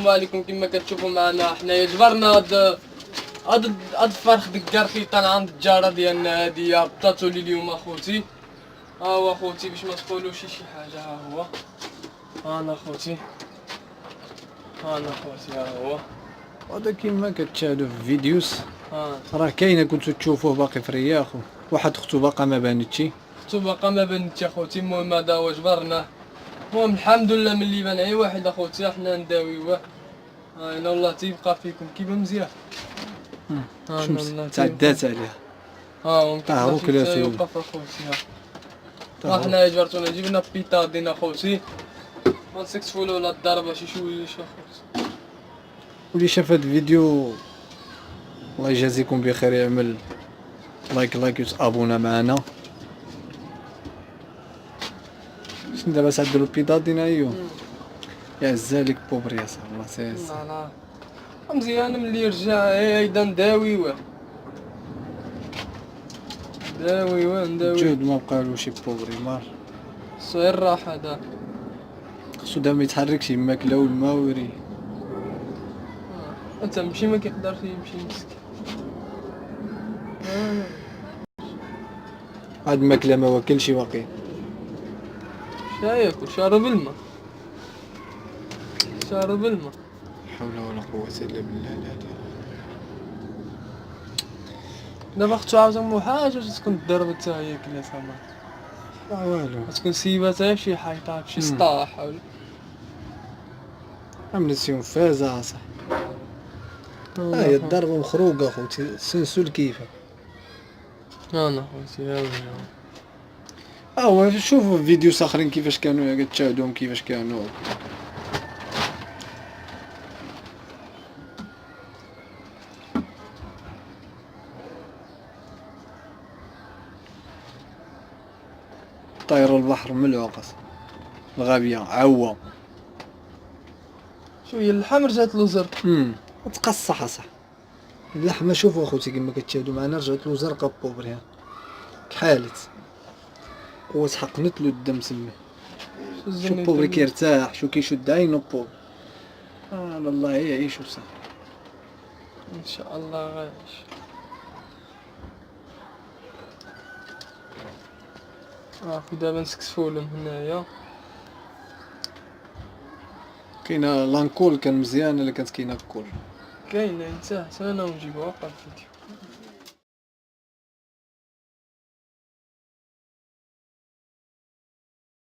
السلام عليكم. كما كتشوفوا معنا حنايا جبرنا هاد الفرخ دكار كيطان عند الجاره ديالنا هادي بطاتو لي اليوم اخوتي. ها هو اخوتي باش ما تقولوش شي حاجه. ها هو انا اخوتي، انا اخوتي ها هو. هذا كيما كتشاهدوا في فيديوز ها راه كاينه كنتو تشوفوه باقي في رياخ، واحد اختو باقا ما بانتش. اختو باقا ما بنتش اخوتي. المهم هذا هو جبرناه. المهم الحمد لله ملي بان اي واحد اخوتي حنا نداويوه. ها انا الله تيبقى فيكم كيما مزيان. شمس تعدات عليها. ها هو كلاسو يوقف اخوتي. ها حنايا جبرتونا جبنا بيطادين اخوتي. ما نسكسفولو ولا الضربه شي شويش اخوتي. واللي شاف هاد الفيديو الله يجازيكم بخير يعمل لايك وتابونا معنا. شنو دابا تعدلو البيضات دينا ايوم يا عزالك بوبر ياسر الله سيس. لا مزيان ملي يرجع هيدا نداويوه نداوي جهد ما بقالوش بوبري مار صغير راح هذا. خصو دابا ما يتحركش الماكله والما ويري. انت مشي ما كيقدرش يمشي مسكين. هاد الماكله ما واكلش باقي. شا ياكل؟ شارب الماء، شارب الماء. لا حول ولا قوه الا بالله. لا دابا اختو عاوزة مو حاجه باش تكون ضربت حتى هي كلاسها ما لا والو. تكون سيباتها فشي حيطه فشي سطاح ولا عملت فيهم فازه صح. هي الضربه مخروقه خوتي سنسول كيفها. انا خوتي يا ويلي. هو شوفوا فيديوز اخرين كيفاش كانوا كتشاهدوهم كيفاش كانوا. طير البحر من العقص الغابيه عوا شويه اللحم رجعت له زرق. تقصح صح اللحمه. شوفوا اخوتي كما كتشاهدوا معنا رجعت له زرقاء بوبريها كحالت وتحقنت له الدم سمي. شو بوبري كيرتاح شو كيشد عينو بوبري. الله يعيش وصافي ان شاء الله غايش. في دابا نسكسفولهم هنايا. كاينه لانكول كان مزيان اللي كانت كاينه الكول كاينه انت انا ونجيبوها في الفيديو.